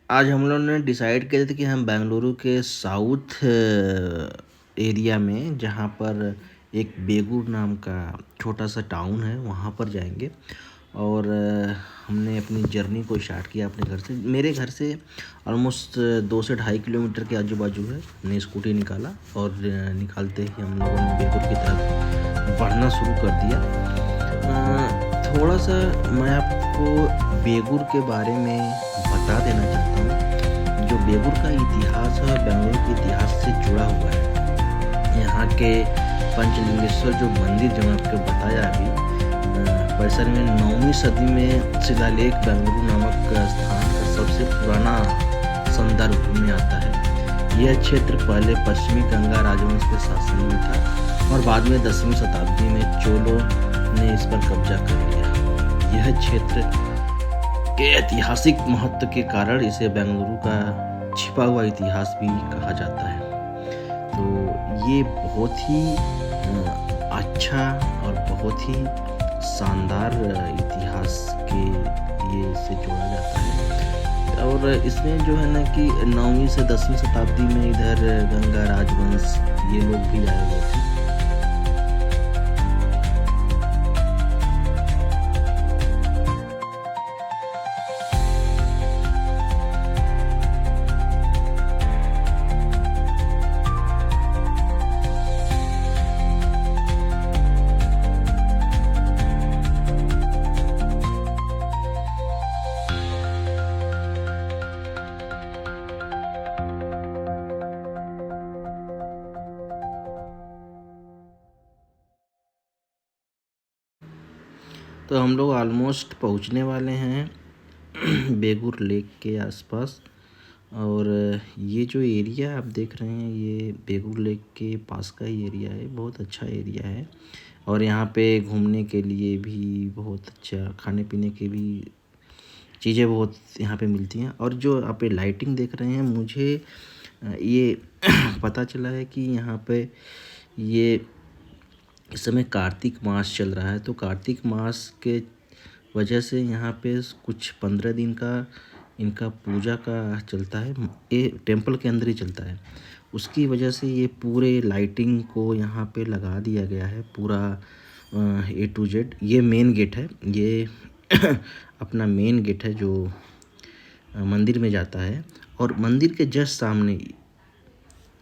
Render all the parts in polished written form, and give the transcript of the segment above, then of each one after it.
आज हम लोगों ने डिसाइड किया था कि हम बेंगलुरु के साउथ एरिया में, जहाँ पर एक बेगूर नाम का छोटा सा टाउन है, वहाँ पर जाएंगे। और हमने अपनी जर्नी को स्टार्ट किया अपने घर से। मेरे घर से ऑलमोस्ट 2 से 2.5 किलोमीटर के आजू बाजू है। हमने स्कूटी निकाला और निकालते ही हम लोगों ने बेगूर की तरफ बढ़ना शुरू कर दिया। थोड़ा सा मैं आपको बेगूर के बारे में बता देना चाहता हूँ। जो बेगूर का इतिहास है बेंगलुरु के इतिहास से जुड़ा हुआ है। यहाँ के पंचलिंगेश्वर जो मंदिर जो मैं आपको बताया अभी, परिसर में 9वीं सदी में शिलालेख बेंगलुरु नामक स्थान का सबसे पुराना संदर्भ में आता है। यह क्षेत्र पहले पश्चिमी गंगा राजवंश के शासन में था और बाद में 10वीं शताब्दी में चोलों ने इस पर कब्जा कर लिया। यह क्षेत्र के ऐतिहासिक महत्व के कारण इसे बेंगलुरु का छिपा हुआ इतिहास भी कहा जाता है। तो ये बहुत ही अच्छा और बहुत ही शानदार इतिहास के लिए इसे जोड़ा जाता है। और इसमें जो है ना कि 9वीं से 10वीं शताब्दी में इधर गंगा राजवंश ये लोग भी आए हुए थे। तो हम लोग ऑलमोस्ट पहुंचने वाले हैं बेगूर लेक के आसपास। और ये जो एरिया आप देख रहे हैं ये बेगूर लेक के पास का ही एरिया है। बहुत अच्छा एरिया है और यहाँ पे घूमने के लिए भी बहुत अच्छा, खाने पीने की भी चीज़ें बहुत यहाँ पे मिलती हैं। और जो आप पे लाइटिंग देख रहे हैं, मुझे ये पता चला है कि यहाँ पे ये इस समय कार्तिक मास चल रहा है। तो कार्तिक मास के वजह से यहाँ पे कुछ 15 दिन का इनका पूजा का चलता है। ये टेंपल के अंदर ही चलता है। उसकी वजह से ये पूरे लाइटिंग को यहाँ पे लगा दिया गया है पूरा A to Z। ये मेन गेट है, ये अपना मेन गेट है जो मंदिर में जाता है। और मंदिर के जस्ट सामने,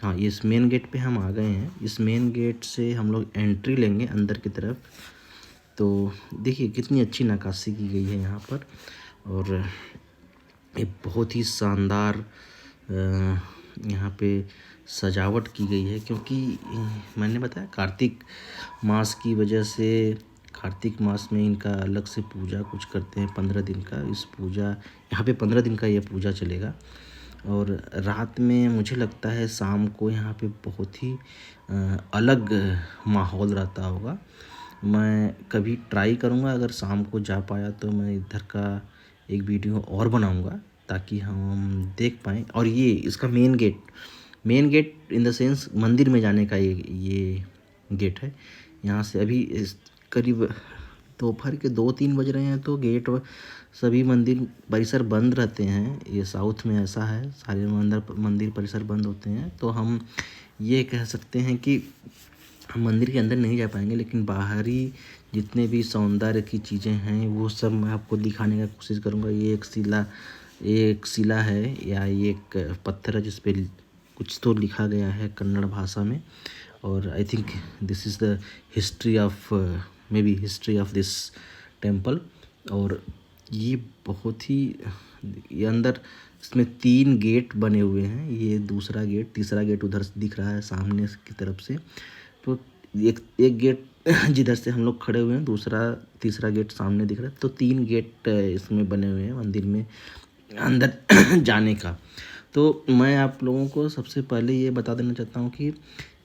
हाँ, इस मेन गेट पे हम आ गए हैं। इस मेन गेट से हम लोग एंट्री लेंगे अंदर की तरफ। तो देखिए कितनी अच्छी नक्काशी की गई है यहाँ पर। और ये बहुत ही शानदार यहाँ पे सजावट की गई है, क्योंकि मैंने बताया कार्तिक मास की वजह से कार्तिक मास में इनका अलग से पूजा कुछ करते हैं 15 दिन का। इस पूजा यहाँ पे 15 दिन का ये पूजा चलेगा। और रात में मुझे लगता है शाम को यहाँ पे बहुत ही अलग माहौल रहता होगा। मैं कभी ट्राई करूँगा, अगर शाम को जा पाया तो मैं इधर का एक वीडियो और बनाऊँगा ताकि हम देख पाएँ। और ये इसका main get in the sense मंदिर में जाने का ये गेट है। यहाँ से अभी करीब दोपहर के 2-3 बज रहे हैं तो गेट सभी मंदिर परिसर बंद रहते हैं। ये साउथ में ऐसा है, सारे मंदिर परिसर बंद होते हैं। तो हम ये कह सकते हैं कि हम मंदिर के अंदर नहीं जा पाएंगे, लेकिन बाहरी जितने भी सौंदर्य की चीज़ें हैं वो सब मैं आपको दिखाने का कोशिश करूँगा। ये एक शिला है या एक पत्थर है जिस पे कुछ तो लिखा गया है कन्नड़ भाषा में। और I think this is the history of history of this temple. और ये बहुत ही, ये अंदर इसमें 3 गेट बने हुए हैं। ये दूसरा गेट, तीसरा गेट उधर दिख रहा है सामने की तरफ से। तो एक गेट जिधर से हम लोग खड़े हुए हैं, तीसरा गेट सामने दिख रहा है। तो 3 गेट इसमें बने हुए हैं मंदिर में अंदर जाने का। तो मैं आप लोगों को सबसे पहले ये बता देना चाहता हूँ कि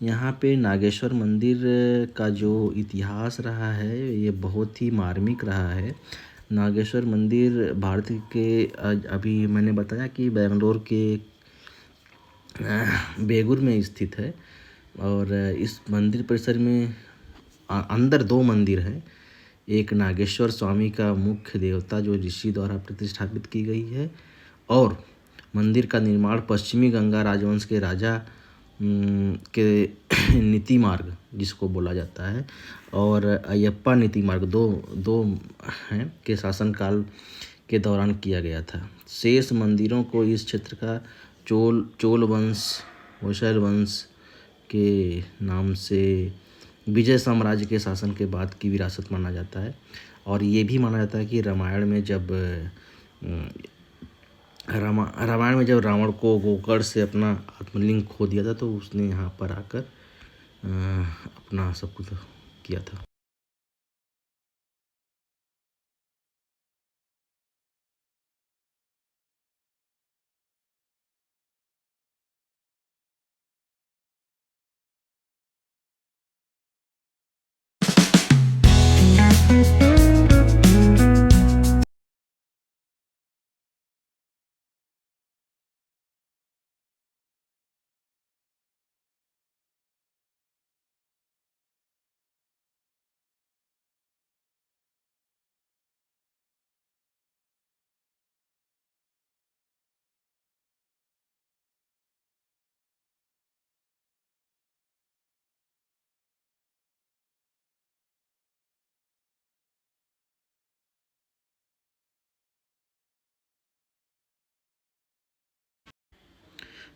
यहाँ पे नागेश्वर मंदिर का जो इतिहास रहा है ये बहुत ही मार्मिक रहा है। नागेश्वर मंदिर भारत के अभी मैंने बताया कि बेंगलोर के बेगूर में स्थित है। और इस मंदिर परिसर में अंदर 2 मंदिर हैं। एक नागेश्वर स्वामी का मुख्य देवता जो ऋषि द्वारा प्रतिष्ठापित की गई है, और मंदिर का निर्माण पश्चिमी गंगा राजवंश के राजा के नीति मार्ग जिसको बोला जाता है और अयप्पा नीति मार्ग दो दो हैं के शासनकाल के दौरान किया गया था। शेष मंदिरों को इस क्षेत्र का चोल वंश होयसल वंश के नाम से विजय साम्राज्य के शासन के बाद की विरासत माना जाता है। और ये भी माना जाता है कि रामायण में जब रावण को गोकर्ण से अपना आत्मलिंग खो दिया था तो उसने यहाँ पर आकर अपना सब कुछ किया था।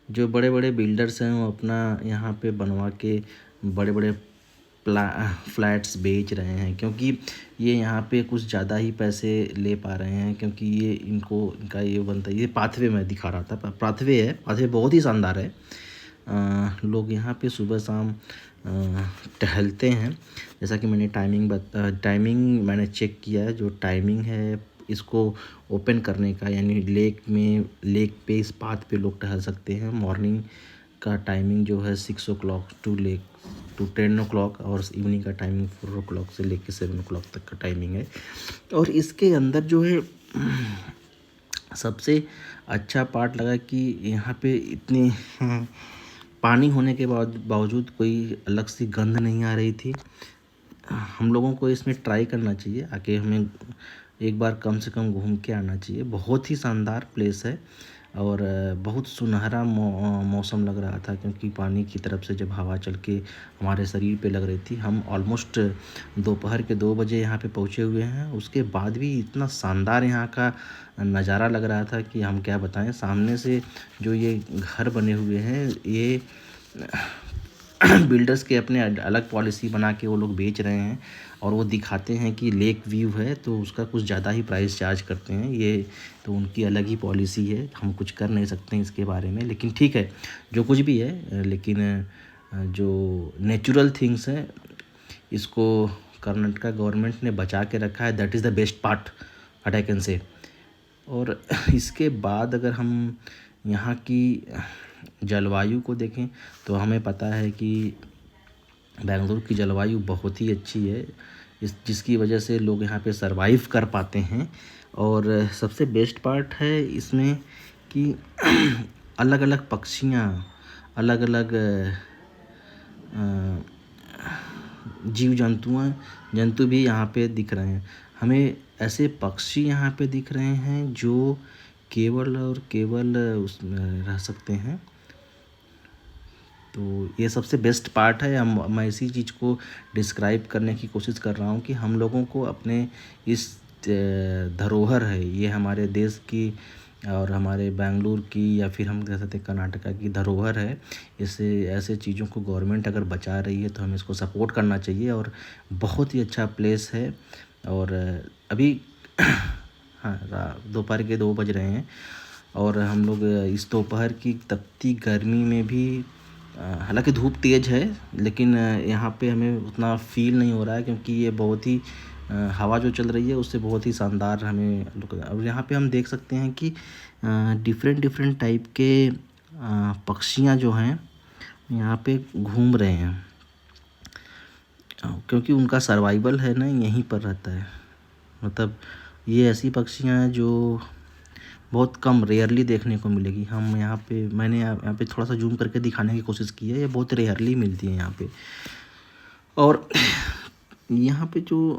जो बड़े बड़े बिल्डर्स हैं वो अपना यहाँ पे बनवा के बड़े बड़े फ्लैट्स बेच रहे हैं क्योंकि ये यहाँ पे कुछ ज़्यादा ही पैसे ले पा रहे हैं क्योंकि ये इनका ये बनता है। ये पाथवे में दिखा रहा था, पाथवे है, पाथवे बहुत ही शानदार है। लोग यहाँ पे सुबह शाम टहलते हैं। जैसा कि मैंने टाइमिंग मैंने चेक किया है। जो टाइमिंग है इसको ओपन करने का, यानी लेक पे इस पाथ पे लोग टहल सकते हैं। मॉर्निंग का टाइमिंग जो है 6 o'clock टू 10 o'clock और इवनिंग का टाइमिंग 4 o'clock से लेके 7 o'clock तक का टाइमिंग है। और इसके अंदर जो है सबसे अच्छा पार्ट लगा कि यहाँ पे इतनी पानी होने के बावजूद कोई अलग सी गंध नहीं आ रही थी। हम लोगों को इसमें ट्राई करना चाहिए, आके हमें एक बार कम से कम घूम के आना चाहिए। बहुत ही शानदार प्लेस है और बहुत सुनहरा मौसम लग रहा था क्योंकि पानी की तरफ से जब हवा चल के हमारे शरीर पे लग रही थी। हम ऑलमोस्ट दोपहर के 2 बजे यहाँ पे पहुँचे हुए हैं। उसके बाद भी इतना शानदार यहाँ का नज़ारा लग रहा था कि हम क्या बताएं। सामने से जो ये घर बने हुए हैं ये बिल्डर्स के अपने अलग पॉलिसी बना के वो लोग बेच रहे हैं और वो दिखाते हैं कि लेक व्यू है तो उसका कुछ ज़्यादा ही प्राइस चार्ज करते हैं। ये तो उनकी अलग ही पॉलिसी है, हम कुछ कर नहीं सकते हैं इसके बारे में। लेकिन ठीक है, जो कुछ भी है, लेकिन जो नेचुरल थिंग्स हैं इसको कर्नाटका गवर्नमेंट ने बचा के रखा है। That is the best part what I can say. और इसके बाद अगर हम यहाँ की जलवायु को देखें तो हमें पता है कि बेंगलुरु की जलवायु बहुत ही अच्छी है, जिसकी वजह से लोग यहाँ पे सरवाइव कर पाते हैं। और सबसे बेस्ट पार्ट है इसमें कि अलग अलग पक्षियाँ, अलग अलग जीव जंतु भी यहाँ पे दिख रहे हैं। हमें ऐसे पक्षी यहाँ पे दिख रहे हैं जो केवल और केवल उसमें रह सकते हैं। तो ये सबसे बेस्ट पार्ट है। मैं इसी चीज़ को डिस्क्राइब करने की कोशिश कर रहा हूँ कि हम लोगों को अपने इस धरोहर है, ये हमारे देश की और हमारे बेंगलुरु की या फिर हम कह सकते हैं कर्नाटका की धरोहर है। इसे ऐसे चीज़ों को गवर्नमेंट अगर बचा रही है तो हमें इसको सपोर्ट करना चाहिए। और बहुत ही अच्छा प्लेस है। और अभी हाँ, दोपहर के 2 बज रहे हैं और हम लोग इस दोपहर की तपती गर्मी में भी, हालांकि धूप तेज़ है लेकिन यहाँ पे हमें उतना फील नहीं हो रहा है क्योंकि ये बहुत ही हवा जो चल रही है उससे बहुत ही शानदार हमें लुक। और यहाँ पे हम देख सकते हैं कि डिफरेंट टाइप के पक्षियाँ जो हैं यहाँ पे घूम रहे हैं क्योंकि उनका सर्वाइवल है ना यहीं पर रहता है। मतलब ये ऐसी पक्षियाँ हैं जो बहुत कम रेयरली देखने को मिलेगी। हम मैंने यहाँ पे थोड़ा सा जूम करके दिखाने की कोशिश की है, ये बहुत रेयरली मिलती है यहाँ पे। और यहाँ पे जो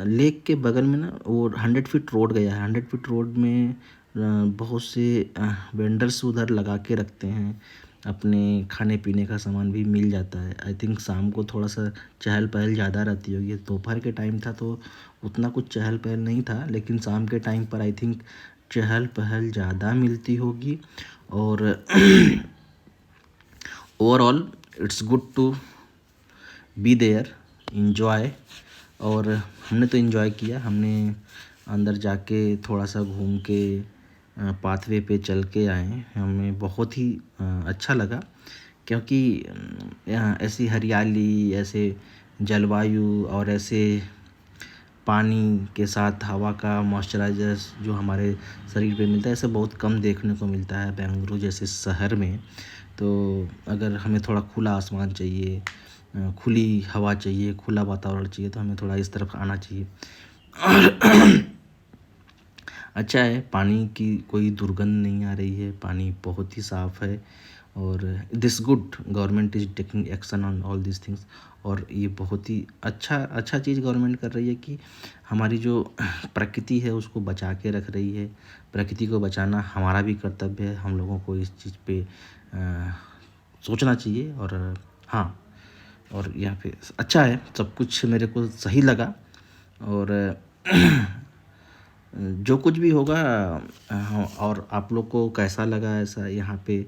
लेक के बगल में ना वो 100 फीट रोड गया है। 100 फीट रोड में बहुत से वेंडर्स उधर लगा के रखते हैं, अपने खाने पीने का सामान भी मिल जाता है। आई थिंक शाम को थोड़ा सा चहल पहल ज़्यादा रहती होगी, दोपहर के टाइम था तो उतना कुछ चहल पहल नहीं था, लेकिन शाम के टाइम पर आई थिंक चहल पहल ज़्यादा मिलती होगी। और overall it's good to be there, enjoy. और हमने तो इंजॉय किया, हमने अंदर जाके थोड़ा सा घूम के पाथवे पे चल के आए, हमें बहुत ही अच्छा लगा, क्योंकि यहाँ ऐसी हरियाली, ऐसे जलवायु और ऐसे पानी के साथ हवा का मॉइस्चराइज़र जो हमारे शरीर पे मिलता है, ऐसा बहुत कम देखने को मिलता है बेंगलुरु जैसे शहर में। तो अगर हमें थोड़ा खुला आसमान चाहिए, खुली हवा चाहिए, खुला वातावरण चाहिए, तो हमें थोड़ा इस तरफ आना चाहिए। अच्छा है, पानी की कोई दुर्गंध नहीं आ रही है, पानी बहुत ही साफ़ है। और this good, government is taking action on all this things. और ये बहुत ही अच्छा चीज़ गवर्नमेंट कर रही है कि हमारी जो प्रकृति है उसको बचा के रख रही है। प्रकृति को बचाना हमारा भी कर्तव्य है, हम लोगों को इस चीज़ पे सोचना चाहिए। और हाँ, और यहाँ पे अच्छा है, सब कुछ मेरे को सही लगा। और जो कुछ भी होगा, हाँ, और आप लोग को कैसा लगा ऐसा यहाँ पे,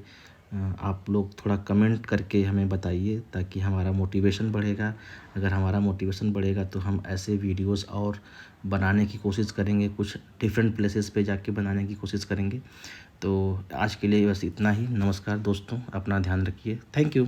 आप लोग थोड़ा कमेंट करके हमें बताइए, ताकि हमारा मोटिवेशन बढ़ेगा। अगर हमारा मोटिवेशन बढ़ेगा तो हम ऐसे वीडियोस और बनाने की कोशिश करेंगे, कुछ डिफरेंट प्लेसेस पे जाके बनाने की कोशिश करेंगे। तो आज के लिए बस इतना ही। नमस्कार दोस्तों, अपना ध्यान रखिए। Thank you.